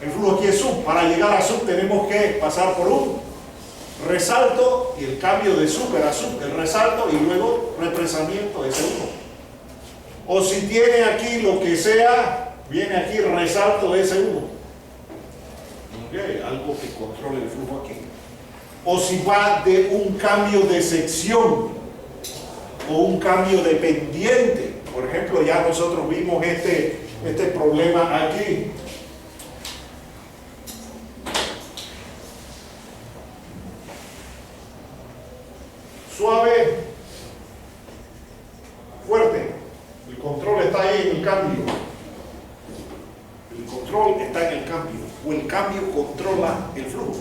El flujo aquí es sub. Para llegar a sub tenemos que pasar por un resalto y el cambio de super a sub, el resalto y luego represamiento S1. O si tiene aquí lo que sea, viene aquí resalto S1. Okay, algo que controle el flujo aquí. O si va de un cambio de sección o un cambio de pendiente. Por ejemplo, ya nosotros vimos este problema aquí. Suave, fuerte. El control está ahí en el cambio. El control está en el cambio. O el cambio controla el flujo.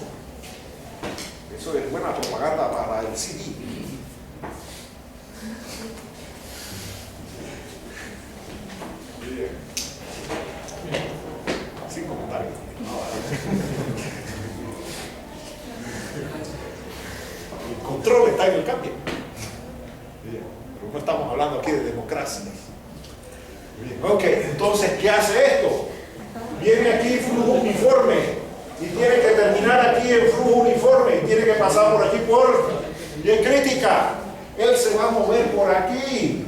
Eso es buena propaganda para el CD. Sin comentarios. El control está en el cambio. Pero no estamos hablando aquí de democracia. Ok, entonces, ¿qué hace esto? Viene aquí flujo uniforme y tiene que terminar aquí en flujo uniforme y tiene que pasar por aquí por y crítica. Él se va a mover por aquí.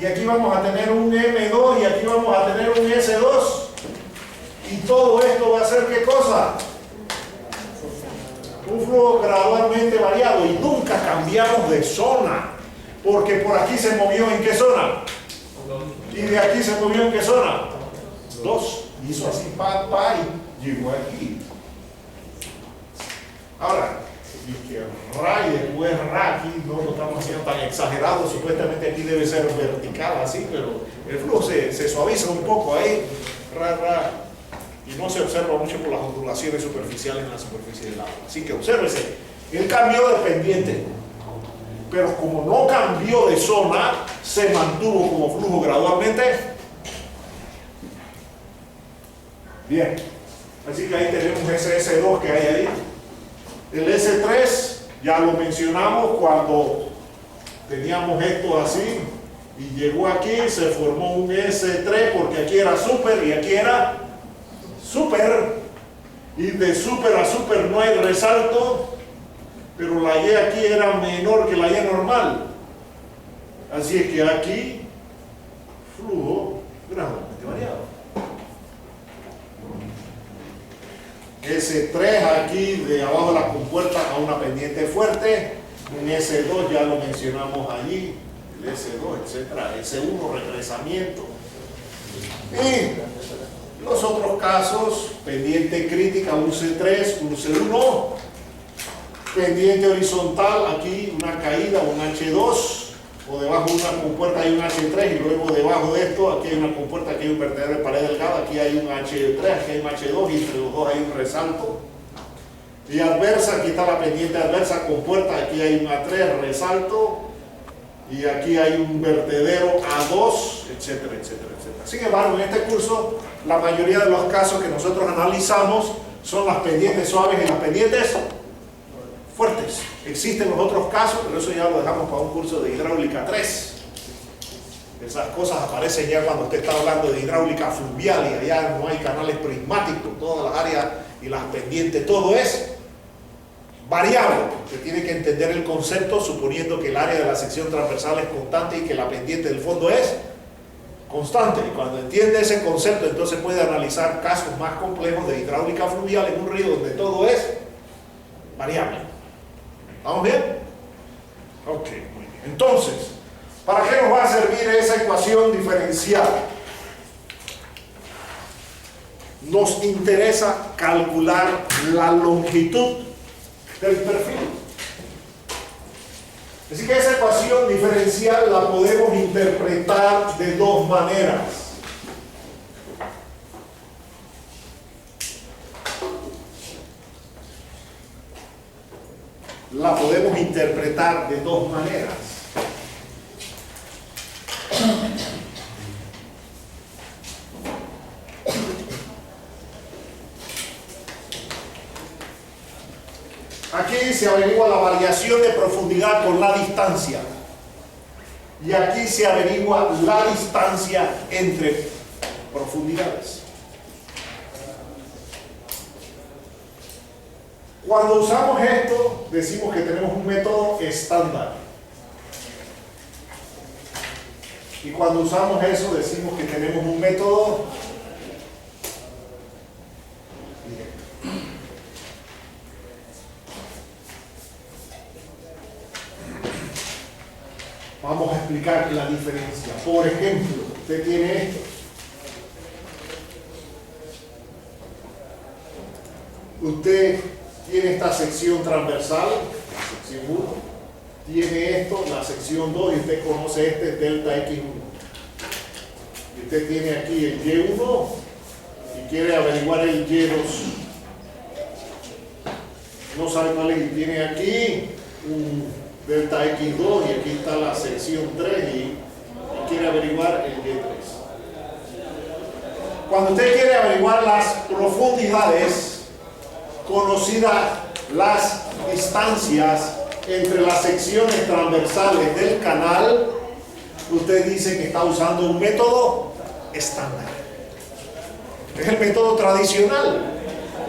Y aquí vamos a tener un M2 y aquí vamos a tener un S2. Y todo esto va a ser ¿qué cosa? Un flujo gradualmente variado. Y nunca cambiamos de zona. Porque por aquí se movió ¿en qué zona? Y de aquí se movió ¿en qué zona? 2. Hizo así, pa, y llegó aquí. Ahora, y que ra y después ra, aquí no lo estamos haciendo tan exagerado, supuestamente aquí debe ser vertical así, pero el flujo se suaviza un poco ahí, ra, y no se observa mucho por las ondulaciones superficiales en la superficie del agua. Así que obsérvese, él cambió de pendiente, pero como no cambió de zona, se mantuvo como flujo gradualmente. Bien, así que ahí tenemos ese S2 que hay ahí. El S3 ya lo mencionamos cuando teníamos esto así y llegó aquí, se formó un S3 porque aquí era super y aquí era super, y de super a super no hay resalto, pero la Y aquí era menor que la Y normal, así es que aquí flujo gradualmente variado. S3 aquí de abajo de la compuerta a una pendiente fuerte, un S2 ya lo mencionamos allí, el S2, etcétera, S1 regresamiento. Y los otros casos, pendiente crítica, un C3, un C1, pendiente horizontal, aquí una caída, un H2, o debajo de una compuerta hay un H3 y luego debajo de esto, aquí hay una compuerta, aquí hay un vertedero de pared delgada, aquí hay un H3, aquí hay un H2 y entre los dos hay un resalto. Y adversa, aquí está la pendiente adversa, compuerta, aquí hay un A3, resalto, y aquí hay un vertedero A2, etcétera, etcétera, etcétera. Sin embargo, en este curso, la mayoría de los casos que nosotros analizamos son las pendientes suaves y las pendientes fuertes. Existen los otros casos, pero eso ya lo dejamos para un curso de hidráulica 3. Esas cosas aparecen ya cuando usted está hablando de hidráulica fluvial y allá no hay canales prismáticos, todas las áreas y las pendientes, todo es variable. Usted tiene que entender el concepto suponiendo que el área de la sección transversal es constante y que la pendiente del fondo es constante. Y cuando entiende ese concepto, entonces puede analizar casos más complejos de hidráulica fluvial en un río donde todo es variable. ¿Estamos bien? Ok, muy bien. Entonces, ¿para qué nos va a servir esa ecuación diferencial? Nos interesa calcular la longitud del perfil. Así que esa ecuación diferencial la podemos interpretar de dos maneras. La podemos interpretar de dos maneras. Aquí se averigua la variación de profundidad con la distancia. Y aquí se averigua la distancia entre profundidades. Cuando usamos esto, decimos que tenemos un método estándar. Y cuando usamos eso, decimos que tenemos un método directo. Vamos a explicar la diferencia. Por ejemplo, usted tiene esto. Usted tiene esta sección transversal, la sección 1. Tiene esto, la sección 2, y usted conoce este delta X1. Y usted tiene aquí el Y1 y quiere averiguar el Y2. No sabe cuál es, y tiene aquí un delta X2 y aquí está la sección 3 y quiere averiguar el Y3. Cuando usted quiere averiguar las profundidades, conocidas las distancias entre las secciones transversales del canal, usted dice que está usando un método estándar. Es el método tradicional,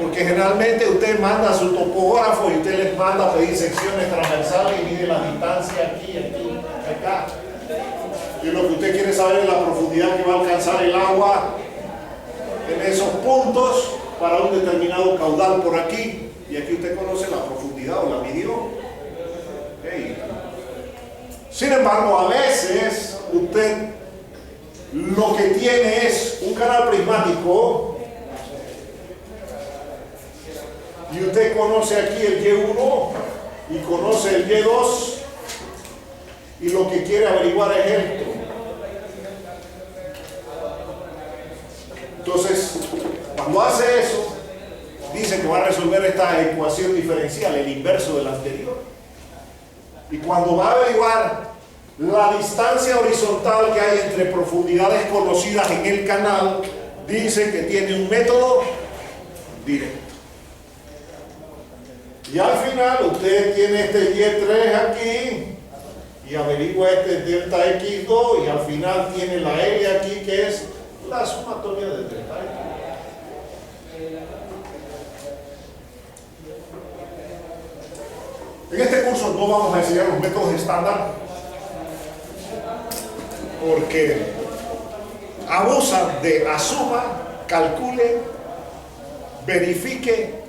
porque generalmente usted manda a su topógrafo y usted les manda a pedir secciones transversales y mide la distancia aquí, aquí, acá. Y lo que usted quiere saber es la profundidad que va a alcanzar el agua en esos puntos para un determinado caudal por aquí. Y aquí usted conoce la profundidad o la midió. Okay. Sin embargo, a veces usted lo que tiene es un canal prismático y usted conoce aquí el Y1 y conoce el Y2 y lo que quiere averiguar es esto. Entonces, cuando hace eso, dice que va a resolver esta ecuación diferencial, el inverso del anterior. Y cuando va a averiguar la distancia horizontal que hay entre profundidades conocidas en el canal, dice que tiene un método directo. Y al final usted tiene este Y3 aquí y averigua este delta X2 y al final tiene la L aquí que es la sumatoria del delta X. En este curso no vamos a enseñar los métodos estándar porque abusan de asuma, calcule, verifique,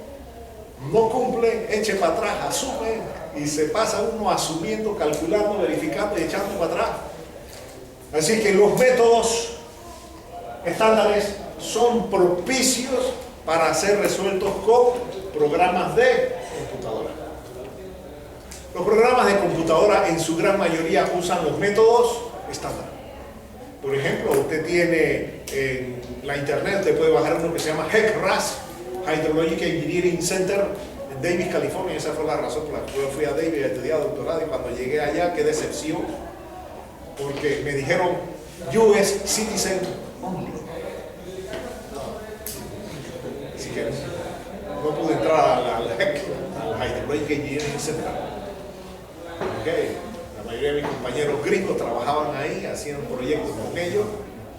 no cumple, eche para atrás, asume y se pasa uno asumiendo, calculando, verificando y echando para atrás. Así que los métodos estándares son propicios para ser resueltos con programas de computadora. Los programas de computadora en su gran mayoría usan los métodos estándar. Por ejemplo, usted tiene en la internet, usted puede bajar uno que se llama HEC-RAS, Hydrological Engineering Center, en Davis, California. Esa fue la razón por la que yo fui a Davis a estudiar doctorado, y cuando llegué allá, qué decepción, porque me dijeron US Citizen Only. Así que no pude entrar al HEC, al Hydrological Engineering Center. Okay. La mayoría de mis compañeros gringos trabajaban ahí, hacían proyectos con ellos,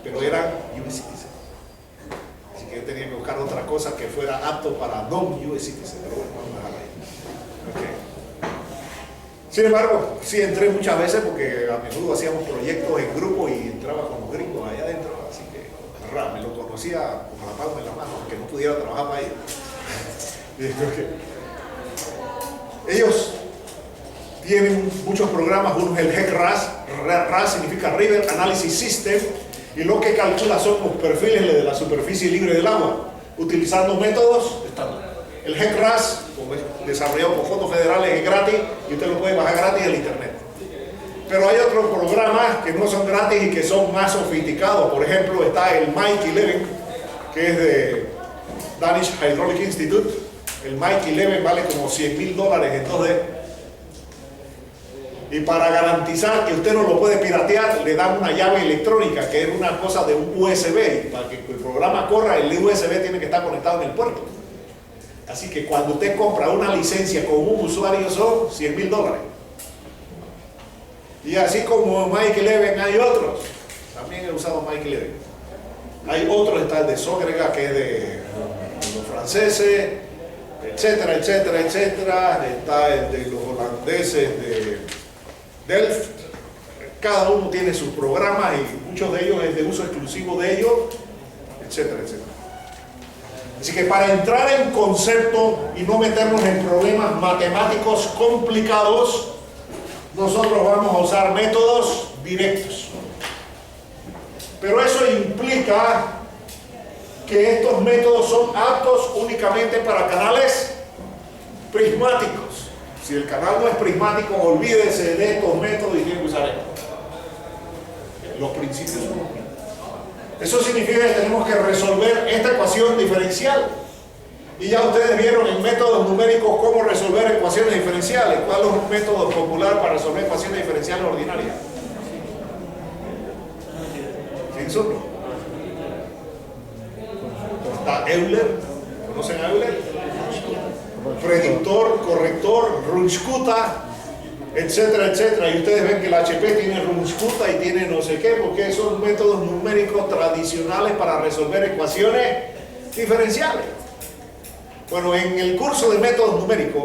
pero eran US Citizen. Así que yo tenía que buscar otra cosa que fuera apto para non-US Citizen. Pero bueno, vamos a dejarlo ahí. Okay. Sin embargo, sí entré muchas veces porque a menudo hacíamos proyectos en grupo y entraba con los gringos allá adentro. Así que me lo conocía como la palma en la mano, aunque no pudiera trabajar para ellos. Ellos tienen muchos programas, uno es el HEC-RAS, RAS significa River Analysis System, y lo que calcula son los perfiles de la superficie libre del agua, utilizando métodos estándar. El HEC-RAS, como es desarrollado por fondos federales, es gratis y usted lo puede bajar gratis del internet. Pero hay otros programas que no son gratis y que son más sofisticados. Por ejemplo, está el Mike 11, que es de Danish Hydraulic Institute. El Mike 11 vale como $100,000 en 2D. Y para garantizar que usted no lo puede piratear, le dan una llave electrónica, que es una cosa de un USB. Y para que el programa corra, el USB tiene que estar conectado en el puerto. Así que cuando usted compra una licencia con un usuario son $100,000. Y así como Mike 11 hay otros. También he usado Mike 11. Hay otros, está el de Sógrega, que es de los franceses. etcétera, etcétera, etcétera. Está el de los holandeses de Delft. Cada uno tiene sus programas y muchos de ellos es de uso exclusivo de ellos, etcétera, etcétera. Así que para entrar en concepto y no meternos en problemas matemáticos complicados, nosotros vamos a usar métodos directos. Pero eso implica que estos métodos son aptos únicamente para canales prismáticos. Si el canal no es prismático, olvídese de estos métodos y tiene que usar esto. Los principios son los mismos. Eso significa que tenemos que resolver esta ecuación diferencial. Y ya ustedes vieron en métodos numéricos cómo resolver ecuaciones diferenciales. ¿Cuál es un método popular para resolver ecuaciones diferenciales ordinarias? ¿Quién son? Está Euler. ¿Conocen a Euler? Predictor, corrector, Runge-Kutta, etcétera, etcétera. Y ustedes ven que el HP tiene Runge-Kutta y tiene no sé qué, porque son métodos numéricos tradicionales para resolver ecuaciones diferenciales. Bueno, en el curso de métodos numéricos,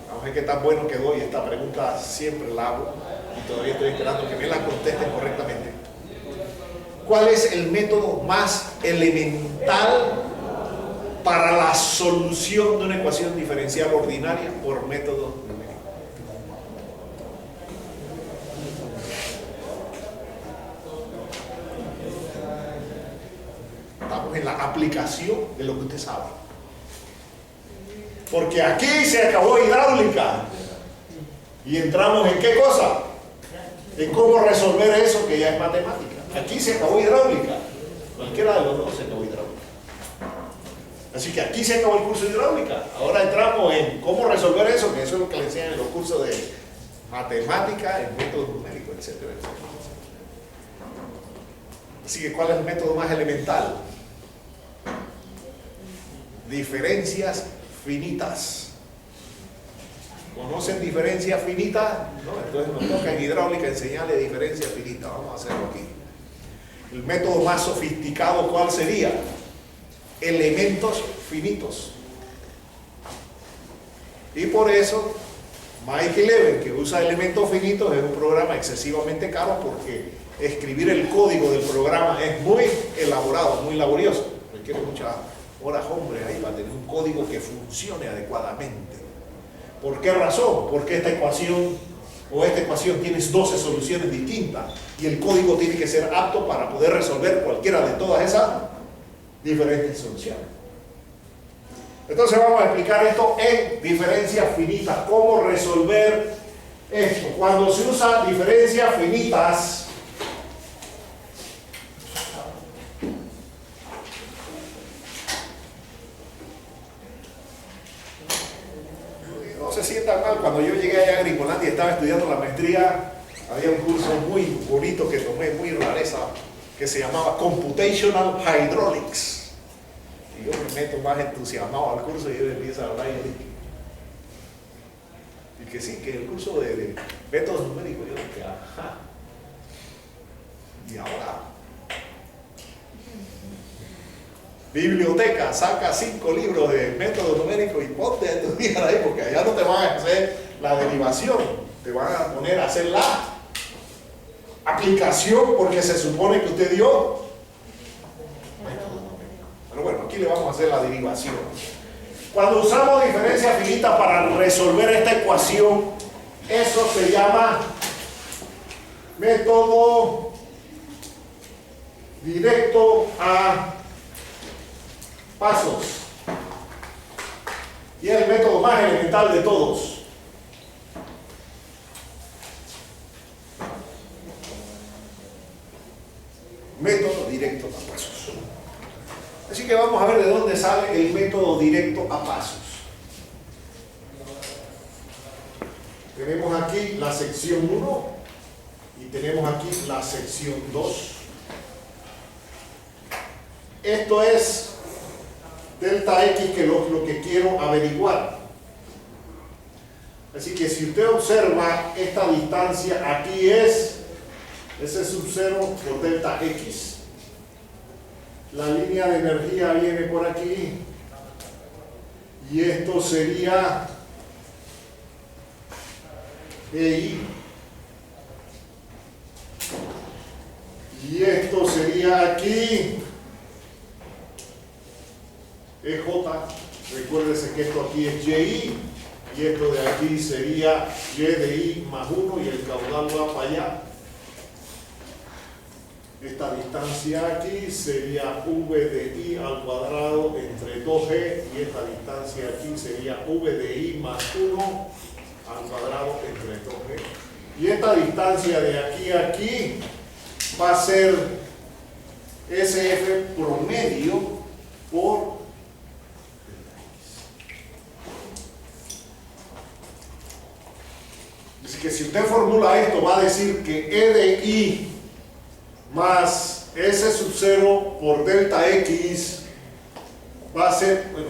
vamos a ver qué tan bueno quedó, y esta pregunta siempre la hago y todavía estoy esperando que me la contesten correctamente. ¿Cuál es el método más elemental para la solución de una ecuación diferencial ordinaria por método numérico? Estamos en la aplicación de lo que usted sabe. Porque aquí se acabó hidráulica y entramos en qué cosa, en cómo resolver eso que ya es matemática. Aquí se acabó hidráulica, cualquiera de los dos se acabó hidráulica. Así que aquí se acabó el curso de hidráulica. Ahora entramos en cómo resolver eso, que eso es lo que le enseñan en los cursos de matemática, en métodos numéricos, etcétera, etcétera. Así que ¿cuál es el método más elemental? Diferencias finitas. ¿Conocen diferencias finitas? No, entonces nos toca en hidráulica enseñarle diferencias finitas. Vamos a hacerlo aquí. El método más sofisticado, ¿cuál sería? Elementos finitos. Y por eso Mike 11, que usa elementos finitos, es un programa excesivamente caro, porque escribir el código del programa es muy elaborado, muy laborioso, requiere muchas horas hombre ahí para tener un código que funcione adecuadamente. ¿Por qué razón? Porque esta ecuación tiene 12 soluciones distintas y el código tiene que ser apto para poder resolver cualquiera de todas esas diferentes soluciones. Entonces vamos a explicar esto en diferencias finitas. ¿Cómo resolver esto? Cuando se usa diferencias finitas, no se sientan mal. Cuando yo llegué allá a Gringolandia y estaba estudiando la maestría, había un curso muy bonito que tomé, muy rareza, que se llamaba Computational Hydraulics. Y yo me meto más entusiasmado al curso y yo empiezo a hablar y que sí, que el curso de métodos numéricos, yo dije, ajá. Y ahora, biblioteca, saca 5 libros de métodos numéricos y ponte a estudiar ahí, porque allá no te van a hacer la derivación, te van a poner a hacer la aplicación, porque se supone que usted dio método numérico. Pero bueno, aquí le vamos a hacer la derivación. Cuando usamos diferencia finita para resolver esta ecuación, eso se llama método directo a pasos. Y es el método más elemental de todos. Método directo a pasos. Así que vamos a ver de dónde sale el método directo a pasos. Tenemos aquí la sección 1 y tenemos aquí la sección 2. Esto es delta X, que es lo que quiero averiguar. Así que si usted observa esta distancia, aquí es ese sub 0 por delta X. La línea de energía viene por aquí y esto sería EI, y esto sería aquí EJ. Recuérdese que esto aquí es YI, y esto de aquí sería Y de I más 1, y el caudal va para allá. Esta distancia aquí sería V de I al cuadrado entre 2G, y esta distancia aquí sería V de I más 1 al cuadrado entre 2G. Y esta distancia de aquí a aquí va a ser SF promedio por Así que si usted formula esto, va a decir que E de I más S sub 0 por delta X va a ser, bueno,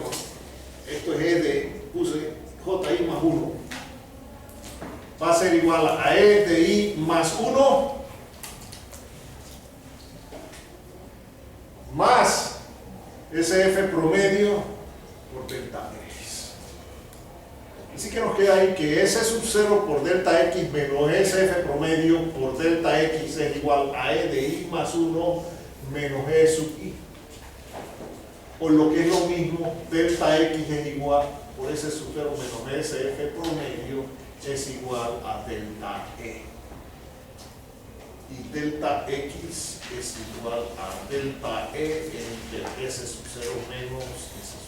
esto es E de, puse JI más 1, va a ser igual a E de I más 1 más SF promedio por delta X. Así que nos queda ahí que S sub 0 por delta X menos SF promedio por delta X es igual a E de I más 1 menos E sub I. O lo que es lo mismo, delta X es igual por S sub 0 menos SF promedio es igual a delta E. Y delta X es igual a delta E entre S sub 0 menos S sub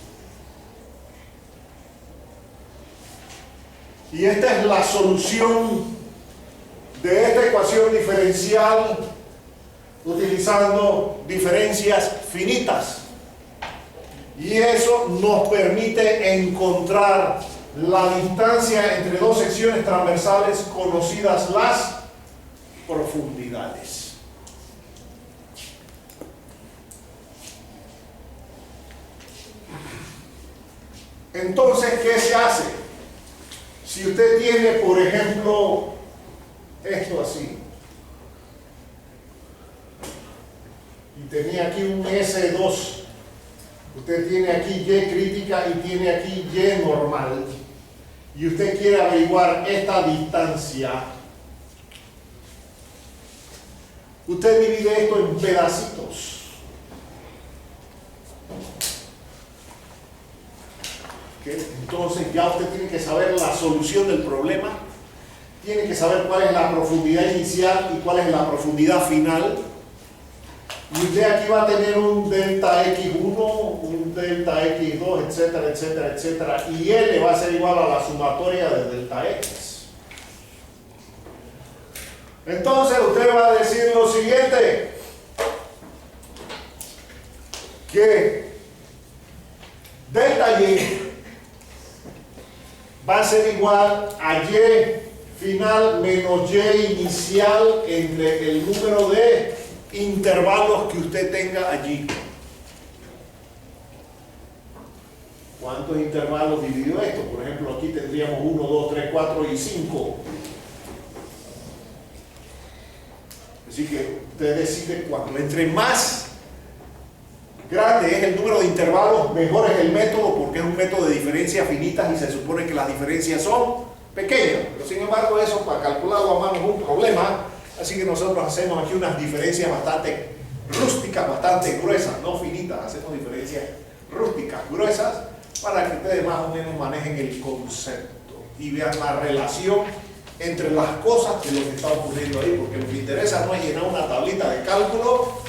1. Y esta es la solución de esta ecuación diferencial utilizando diferencias finitas. Y eso nos permite encontrar la distancia entre dos secciones transversales conocidas las profundidades. Entonces, ¿qué se hace? Si usted tiene, por ejemplo, esto así, y tenía aquí un S2, usted tiene aquí Y crítica y tiene aquí Y normal, y usted quiere averiguar esta distancia, usted divide esto en pedacitos. Entonces ya usted tiene que saber la solución del problema, tiene que saber cuál es la profundidad inicial y cuál es la profundidad final. Y usted aquí va a tener un delta X1, un delta X2, etcétera, etcétera, etcétera. Y L va a ser igual a la sumatoria de delta X. Entonces usted va a decir lo siguiente, que delta Y va a ser igual a Y final menos Y inicial entre el número de intervalos que usted tenga allí. ¿Cuántos intervalos dividió esto? Por ejemplo, aquí tendríamos 1, 2, 3, 4 y 5. Así que usted decide cuánto. Entre más grande es el número de intervalos, mejor es el método, porque es un método de diferencias finitas y se supone que las diferencias son pequeñas. Pero sin embargo, eso para calcularlo a mano es un problema. Así que nosotros hacemos aquí unas diferencias bastante rústicas, bastante gruesas, no finitas. Hacemos diferencias rústicas, gruesas, para que ustedes más o menos manejen el concepto y vean la relación entre las cosas y lo que está ocurriendo ahí. Porque lo que interesa no es llenar una tablita de cálculo.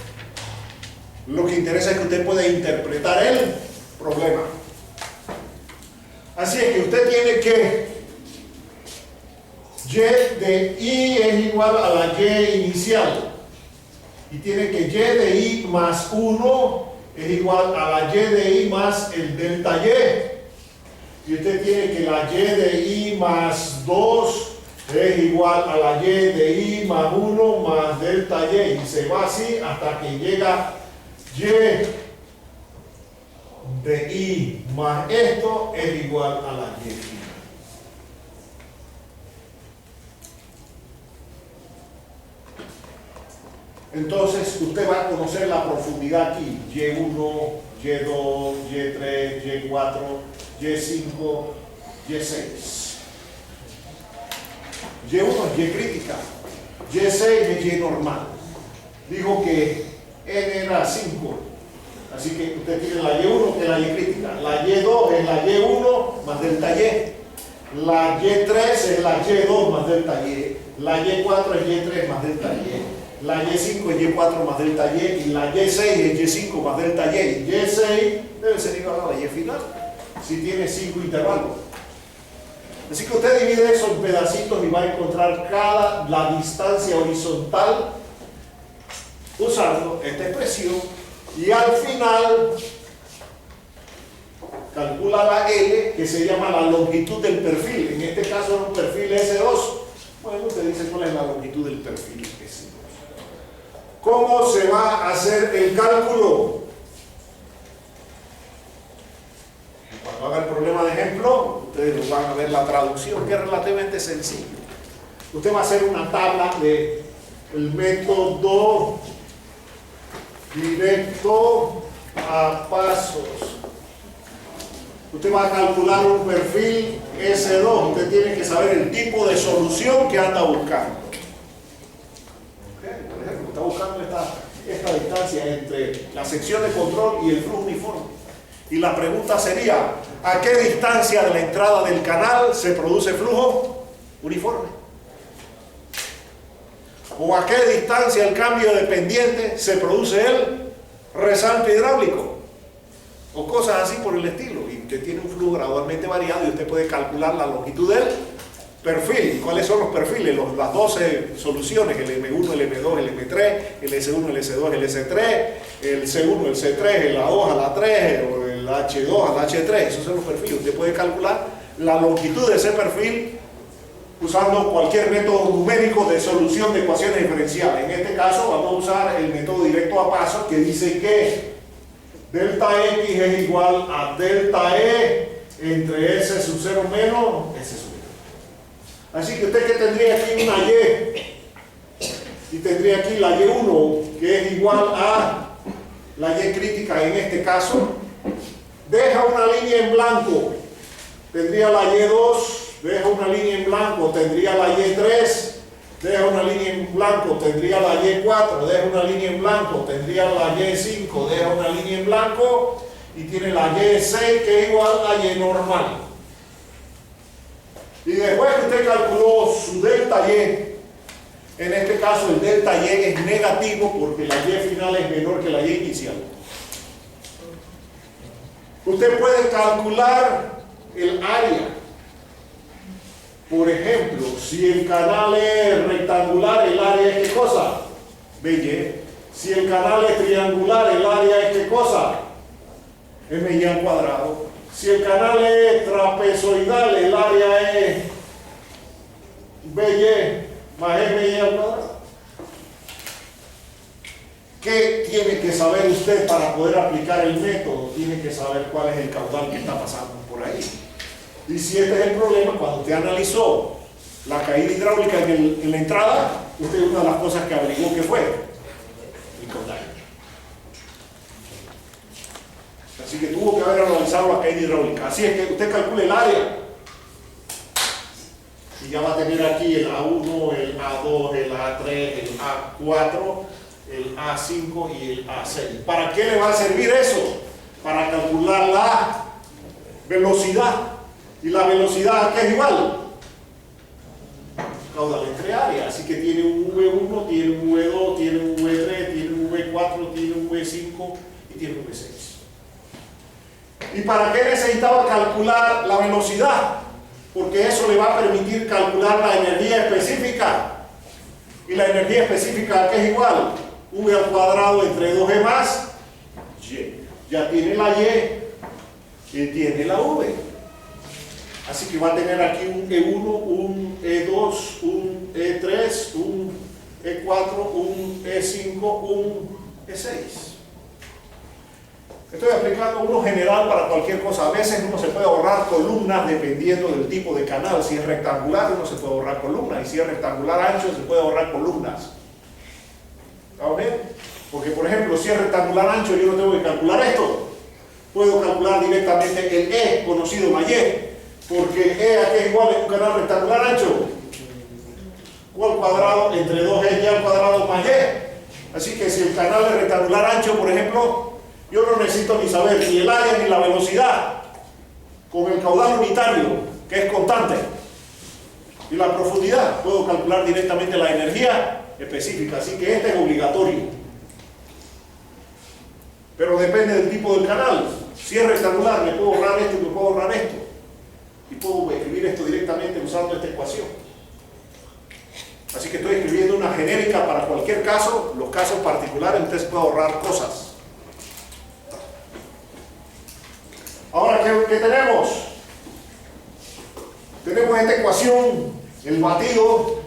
Lo que interesa es que usted pueda interpretar el problema. Así es que usted tiene que Y de I es igual a la Y inicial. Y tiene que Y de I más 1 es igual a la Y de I más el delta Y. Y usted tiene que la Y de I más 2 es igual a la Y de I más 1 más delta Y. Y se va así hasta que llega Y de I más esto es igual a la Y final. Entonces usted va a conocer la profundidad aquí, Y1, Y2, Y3, Y4, Y5, Y6. Y1 es Y crítica, Y6 es Y normal. Dijo que N era 5, así que usted tiene la Y1 que es la Y crítica, la Y2 es la Y1 más delta Y, la Y3 es la Y2 más delta Y, la Y4 es Y3 más delta Y, la Y5 es Y4 más delta Y y la Y6 es Y5 más delta Y. Y6 debe ser igual a la Y final si tiene 5 intervalos. Así que usted divide eso en pedacitos y va a encontrar la distancia horizontal usando esta expresión, y al final calcula la L, que se llama la longitud del perfil. En este caso es un perfil S2. Bueno, usted dice cuál es la longitud del perfil S2. ¿Cómo se va a hacer el cálculo? Cuando haga el problema de ejemplo, ustedes van a ver la traducción, que es relativamente sencillo. Usted va a hacer una tabla del método directo a pasos. Usted va a calcular un perfil S2. Usted tiene que saber el tipo de solución que anda buscando. ¿Okay? Por ejemplo, está buscando esta distancia entre la sección de control y el flujo uniforme. Y la pregunta sería, ¿a qué distancia de la entrada del canal se produce flujo uniforme? ¿O a qué distancia el cambio de pendiente se produce el resalte hidráulico? O cosas así por el estilo. Y usted tiene un flujo gradualmente variado y usted puede calcular la longitud del perfil. ¿Cuáles son los perfiles? Las 12 soluciones, el M1, el M2, el M3, el S1, el S2, el S3, el C1, el C3, el A2 a la 3, o el H2 al H3. Esos son los perfiles. Usted puede calcular la longitud de ese perfil usando cualquier método numérico de solución de ecuaciones diferenciales. En este caso vamos a usar el método directo a pasos, que dice que delta X es igual a delta E entre S sub 0 menos S sub 1. Así que usted que tendría aquí una Y tendría aquí la Y1, que es igual a la Y crítica en este caso. Deja una línea en blanco, tendría la Y2, deja una línea en blanco, tendría la Y3, deja una línea en blanco, tendría la Y4, deja una línea en blanco, tendría la Y5, deja una línea en blanco y tiene la Y6 que es igual a Y normal. Y después que usted calculó su delta Y, en este caso el delta Y es negativo porque la Y final es menor que la Y inicial. Usted puede calcular el área. Por ejemplo, si el canal es rectangular, el área es ¿qué cosa? BY. Si el canal es triangular, el área es ¿qué cosa? MY al cuadrado. Si el canal es trapezoidal, el área es BY más MY al cuadrado. ¿Qué tiene que saber usted para poder aplicar el método? Tiene que saber cuál es el caudal que está pasando por ahí. Y si este es el problema, cuando usted analizó la caída hidráulica en la entrada, usted una de las cosas que averiguó que fue el caudal. Así que tuvo que haber analizado la caída hidráulica. Así es que usted calcule el área. Y ya va a tener aquí el A1, el A2, el A3, el A4, el A5 y el A6. ¿Para qué le va a servir eso? Para calcular la velocidad. ¿Y la velocidad a qué es igual? Caudal entre áreas. Así que tiene un V1, tiene un V2, tiene un V3, tiene un V4, tiene un V5 y tiene un V6. ¿Y para qué necesitaba calcular la velocidad? Porque eso le va a permitir calcular la energía específica. ¿Y la energía específica a qué es igual? V al cuadrado entre 2E más Y. Ya tiene la Y y tiene la V. Así que va a tener aquí un E1, un E2, un E3, un E4, un E5, un E6. Estoy aplicando uno general para cualquier cosa. A veces uno se puede ahorrar columnas dependiendo del tipo de canal. Si es rectangular, uno se puede ahorrar columnas. Y si es rectangular ancho, se puede ahorrar columnas. ¿Está bien? Porque, por ejemplo, si es rectangular ancho, yo no tengo que calcular esto. puedo calcular directamente el E, conocido más Y, porque E aquí es igual a un canal rectangular ancho. Q al cuadrado entre 2E y al cuadrado más Y. Así que si el canal es rectangular ancho, por ejemplo, yo no necesito ni saber ni el área ni la velocidad. Con el caudal unitario, que es constante, y la profundidad, puedo calcular directamente la energía específica. Así que este es obligatorio. Pero depende del tipo del canal. Si es rectangular, me puedo ahorrar esto y me puedo ahorrar esto. Y puedo escribir esto directamente usando esta ecuación. Así que estoy escribiendo una genérica para cualquier caso. Los casos particulares, usted se puede ahorrar cosas. Ahora, ¿qué tenemos? Tenemos esta ecuación, el batido,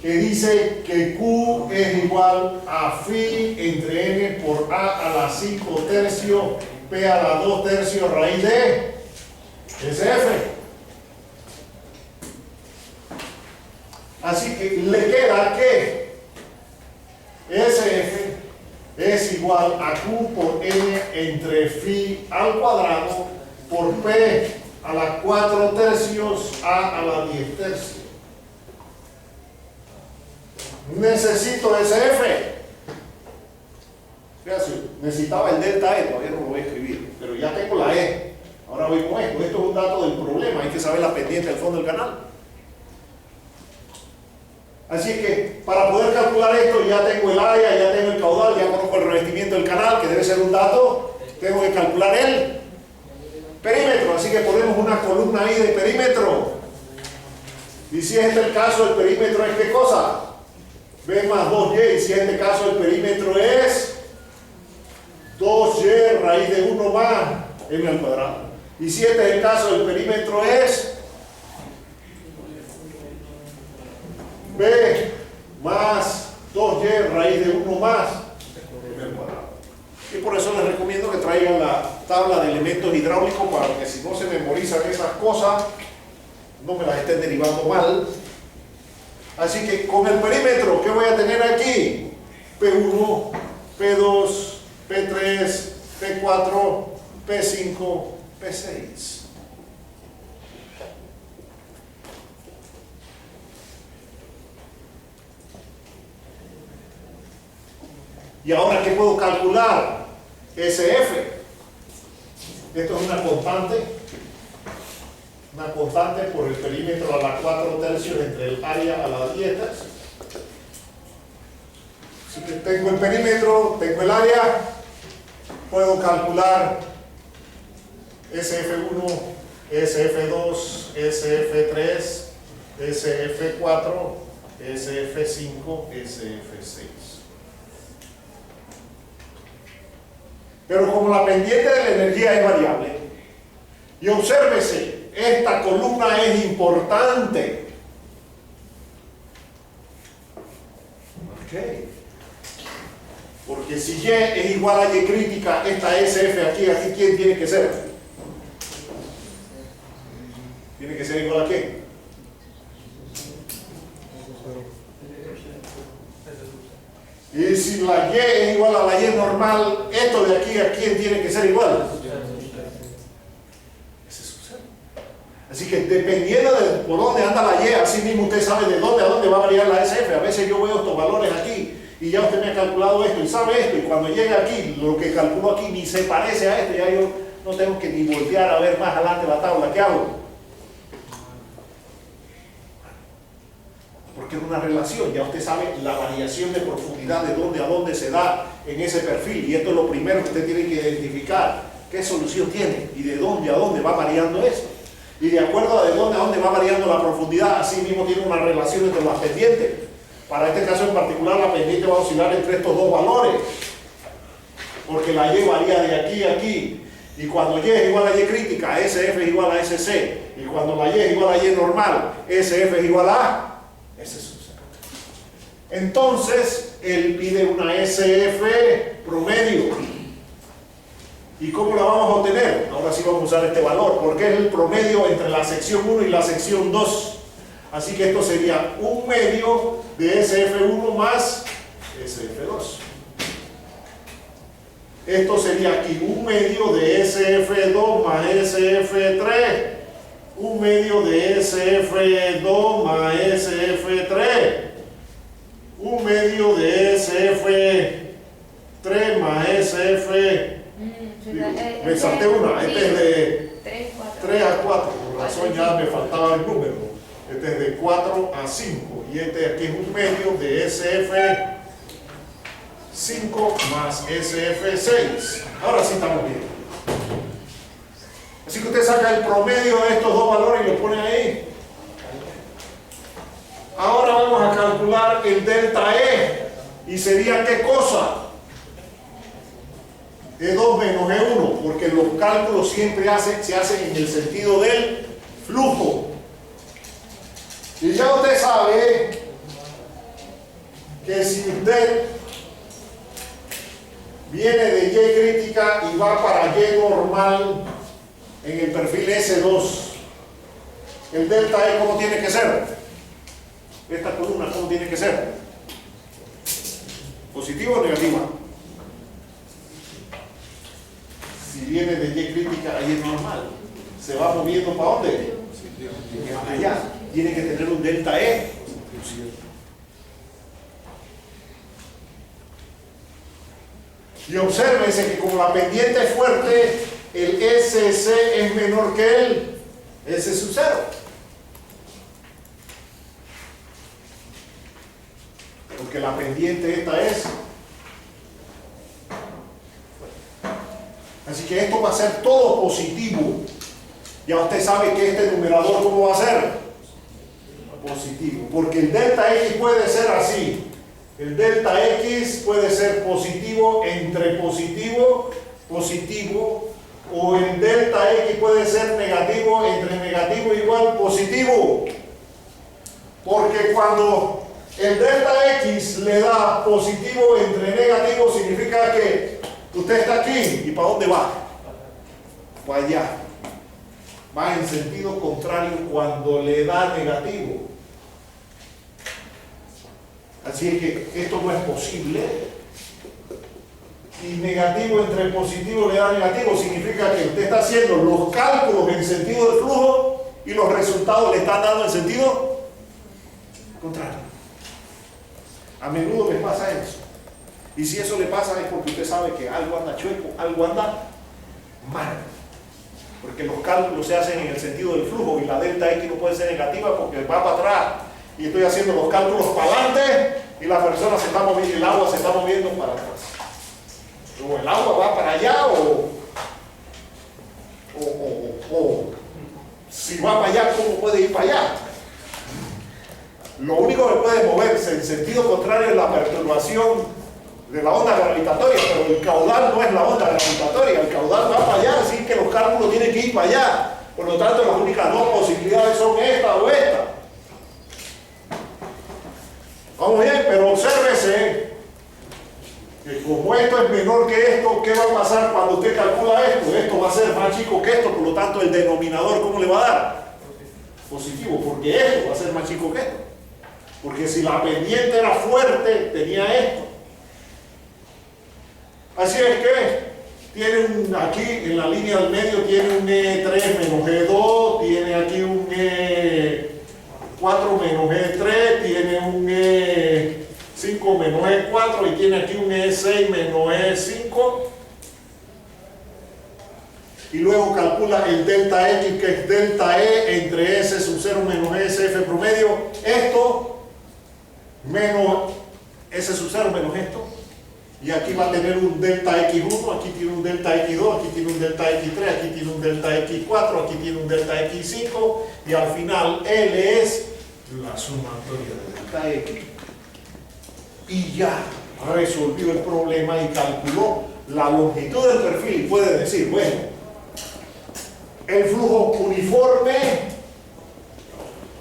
que dice que Q es igual a phi entre n por a la 5 tercios p a la 2 tercios raíz de SF. Así que le queda que SF es igual a Q por n entre phi al cuadrado por p a la 4 tercios a la 10 tercios. Necesito SF. Fíjate, necesitaba el delta E, todavía no lo voy a escribir, pero ya tengo la E. Ahora voy con esto. Esto es un dato del problema, hay que saber la pendiente del fondo del canal. Así que para poder calcular esto ya tengo el área, ya tengo el caudal, ya conozco el revestimiento del canal, que debe ser un dato. Tengo que calcular el perímetro, así que ponemos una columna ahí de perímetro. Y si es el caso, el perímetro es ¿qué cosa? B más 2y, y si en este caso el perímetro es 2y raíz de 1 más m al cuadrado. Y si este es el caso, el perímetro es B más 2y raíz de 1 más m al cuadrado. Y por eso les recomiendo que traigan la tabla de elementos hidráulicos para que si no se memorizan esas cosas, no me las estén derivando mal. Así que con el perímetro, ¿qué voy a tener aquí? P1, P2, P3, P4, P5, P6. Y ahora, ¿qué puedo calcular? SF. Esto es una constante por el perímetro a la 4 tercios entre el área a la 10 tercios. Así que tengo el perímetro, tengo el área, puedo calcular SF1, SF2, SF3, SF4, SF5, SF6. Pero como la pendiente de la energía es variable, y obsérvese, esta columna es importante. Okay. Porque si Y es igual a Y crítica, esta SF aquí, ¿quién tiene que ser? ¿Tiene que ser igual a quién? Y si la Y es igual a la Y normal, esto de aquí, ¿a quién tiene que ser igual? Ese es su cero. Así que dependiendo de por dónde anda la Y, así mismo usted sabe de dónde a dónde va a variar la SF. A veces yo veo estos valores aquí y ya usted me ha calculado esto y sabe esto, y cuando llega aquí, lo que calculó aquí ni se parece a esto, ya yo no tengo que ni voltear a ver más adelante la tabla. ¿Qué hago? Porque es una relación, ya usted sabe la variación de profundidad de dónde a dónde se da en ese perfil, y esto es lo primero que usted tiene que identificar, qué solución tiene y de dónde a dónde va variando eso, y de acuerdo a de dónde a dónde va variando la profundidad, así mismo tiene una relación entre las pendientes. Para este caso en particular, la pendiente va a oscilar entre estos dos valores, porque la Y varía de aquí a aquí, y cuando Y es igual a Y crítica, SF es igual a SC, y cuando la Y es igual a Y normal, SF es igual a ese es su cero. Entonces, él pide una SF promedio. ¿Y cómo la vamos a obtener? Ahora sí vamos a usar este valor, porque es el promedio entre la sección 1 y la sección 2. Así que esto sería un medio de SF1 más SF2. Esto sería aquí 1 medio de SF2 más SF3. 1 medio de SF2 más SF3. 1 medio de SF3 más SF. Me salté una. Este es de 3 a 4. Por razón ya me faltaba el número. Este es de 4 a 5. Y este aquí es 1 medio de SF5 más SF6. Ahora sí estamos bien. Así que usted saca el promedio de estos dos valores y lo pone ahí. Ahora vamos a calcular el delta E. ¿Y sería qué cosa? E2 menos E1, porque los cálculos siempre se hacen en el sentido del flujo. Y ya usted sabe que si usted viene de Y crítica y va para Y normal en el perfil S2, el delta E, ¿cómo tiene que ser? Esta columna, ¿cómo tiene que ser? ¿Positiva o negativa? Si viene de Y crítica, ahí es normal. ¿Se va moviendo para dónde? Allá. Tiene que tener un delta E. Y obsérvense que como la pendiente es fuerte, el SC es menor que el S sub 0. Porque la pendiente esta es. Así que esto va a ser todo positivo. Ya usted sabe que este numerador, ¿cómo va a ser? Positivo. Porque el delta X puede ser así. El delta X puede ser positivo entre positivo, positivo. O el delta X puede ser negativo entre negativo igual positivo. Porque cuando el delta X le da positivo entre negativo, significa que usted está aquí. ¿Y para dónde va? Para allá. Va en sentido contrario cuando le da negativo. Así es que esto no es posible. Y negativo entre positivo le da negativo, significa que usted está haciendo los cálculos en sentido de flujo y los resultados le están dando en sentido contrario. A menudo les pasa eso. Y si eso le pasa es porque usted sabe que algo anda chueco, algo anda mal. Porque los cálculos se hacen en el sentido del flujo y la delta X no puede ser negativa porque va para atrás. Y estoy haciendo los cálculos para adelante y la persona se está moviendo, el agua se está moviendo para atrás. O el agua va para allá o si va para allá, ¿cómo puede ir para allá? Lo único que puede moverse en sentido contrario es la perturbación de la onda gravitatoria, pero el caudal no es la onda gravitatoria, el caudal va para allá, así que los cálculos tienen que ir para allá. Por lo tanto, las únicas dos posibilidades son esta o esta. Vamos bien, pero obsérvese que como esto es menor que esto, ¿qué va a pasar cuando usted calcula esto? Esto va a ser más chico que esto, por lo tanto el denominador, ¿cómo le va a dar? Positivo, porque esto va a ser más chico que esto. Porque si la pendiente era fuerte, tenía esto. Así es que tiene aquí en la línea del medio tiene un E3 menos E2, tiene aquí un E4 menos E3, tiene un E5 menos E4 y tiene aquí un E6 menos E5. Y luego calcula el delta X, que es delta E entre S sub 0 menos SF promedio. Esto menos S sub 0 menos esto. Y aquí va a tener un delta X1, aquí tiene un delta X2, aquí tiene un delta X3, aquí tiene un delta X4, aquí tiene un delta X5 y al final L es la sumatoria de delta X. Y ya resolvió el problema y calculó la longitud del perfil y puede decir, bueno, el flujo uniforme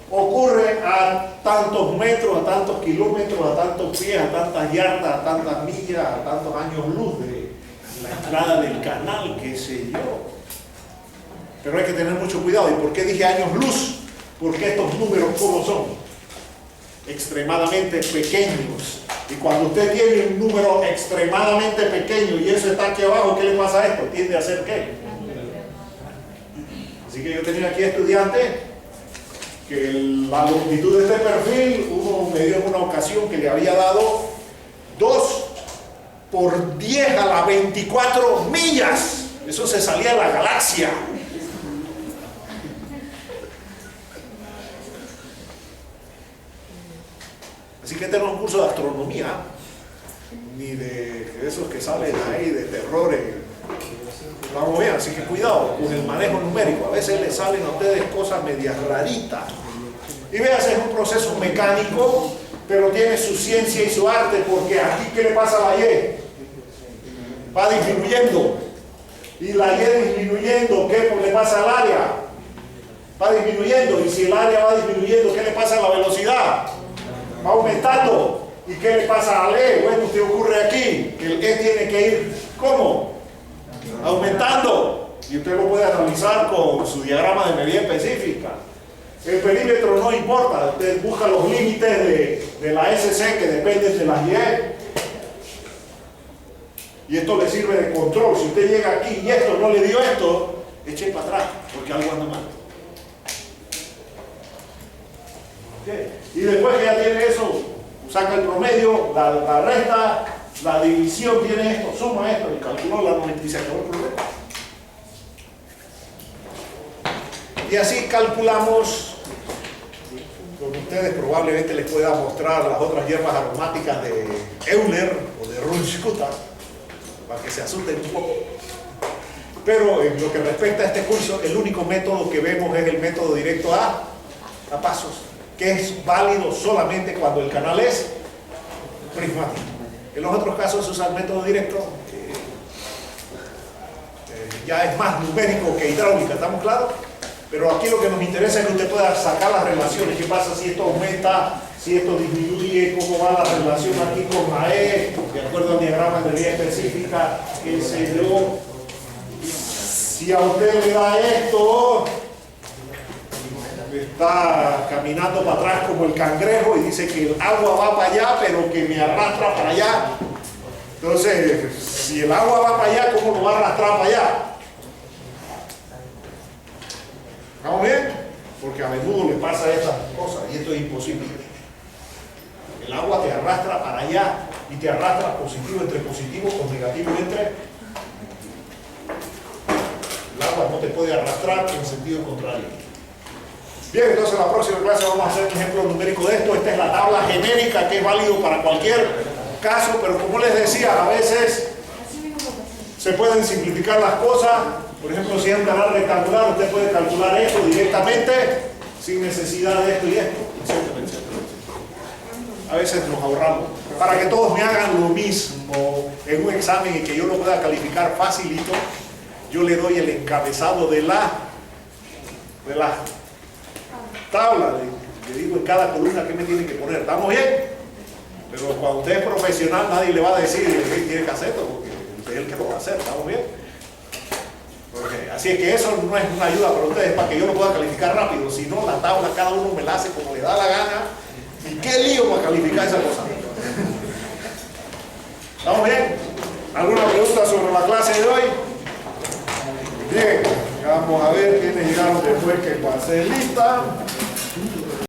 ocurre a tantos metros, a tantos kilómetros, a tantos pies, a tantas yardas, a tantas millas, a tantos años luz de la entrada del canal, qué sé yo. Pero hay que tener mucho cuidado. ¿Y por qué dije años luz? Porque estos números, ¿cómo son? Extremadamente pequeños. Y cuando usted tiene un número extremadamente pequeño y eso está aquí abajo, ¿qué le pasa a esto? ¿Tiende a ser qué? Así que yo tenía aquí estudiantes que la longitud de este perfil, uno me dio en una ocasión que le había dado 2 por 10 a la 24 millas. Eso se salía de la galaxia. Así que este no es un curso de astronomía, ni de esos que salen ahí de terrores. Vamos bien, así que cuidado con el manejo numérico. A veces les salen a ustedes cosas medias raritas. Y veas, es un proceso mecánico, pero tiene su ciencia y su arte, porque aquí, ¿qué le pasa a la Y? Va disminuyendo. Y la Y disminuyendo, ¿qué le pasa al área? Va disminuyendo. Y si el área va disminuyendo, ¿qué le pasa a la velocidad? Va aumentando. ¿Y qué le pasa al E? Bueno, ¿qué ocurre aquí? Que el E tiene que ir, ¿cómo? Aumentando. Y usted lo puede analizar con su diagrama de medida específica. El perímetro no importa, usted busca los límites de la SC que dependen de las Y. Y esto le sirve de control. Si usted llega aquí y esto no le dio esto, eche para atrás, porque algo anda mal. ¿Okay? Y después que ya tiene eso, saca el promedio, la resta, la división tiene esto, suma esto y calculó la 90 y se acabó el problema. Y así calculamos. Con ustedes probablemente les pueda mostrar las otras hierbas aromáticas de Euler o de Runge-Kutta para que se asusten un poco. Pero en lo que respecta a este curso, el único método que vemos es el método directo a pasos, que es válido solamente cuando el canal es prismático. En los otros casos se usa el método directo, ya es más numérico que hidráulica, ¿estamos claros? Pero aquí lo que nos interesa es que usted pueda sacar las relaciones. ¿Qué pasa si esto aumenta, si esto disminuye? ¿Cómo va la relación aquí con la E? De acuerdo al diagrama de medida específica, qué sé yo. Si a usted le da esto, está caminando para atrás como el cangrejo y dice que el agua va para allá, pero que me arrastra para allá. Entonces, si el agua va para allá, ¿cómo lo va a arrastrar para allá? ¿Estamos bien? Porque a menudo le pasa estas cosas y esto es imposible. El agua te arrastra para allá y te arrastra positivo entre positivo o negativo entre. El agua no te puede arrastrar en sentido contrario. Bien, entonces en la próxima clase vamos a hacer un ejemplo numérico de esto. Esta es la tabla genérica que es válido para cualquier caso, pero como les decía, a veces se pueden simplificar las cosas. Por ejemplo, si es un canal rectangular, usted puede calcular esto directamente sin necesidad de esto y esto, etcétera, etcétera. A veces nos ahorramos. Para que todos me hagan lo mismo en un examen y que yo lo pueda calificar facilito, yo le doy el encabezado de la tabla. Le digo en cada columna qué me tiene que poner. ¿Estamos bien? Pero cuando usted es profesional, nadie le va a decir qué tiene que hacer, porque usted es el que lo va a hacer. ¿Estamos bien? Okay. Así es que eso no es una ayuda para ustedes, para que yo lo pueda calificar rápido. Si no, la tabla cada uno me la hace como le da la gana. ¿Y qué lío para calificar esa cosa? ¿Estamos bien? ¿Alguna pregunta sobre la clase de hoy? Bien, vamos a ver quiénes llegaron después que pasé lista.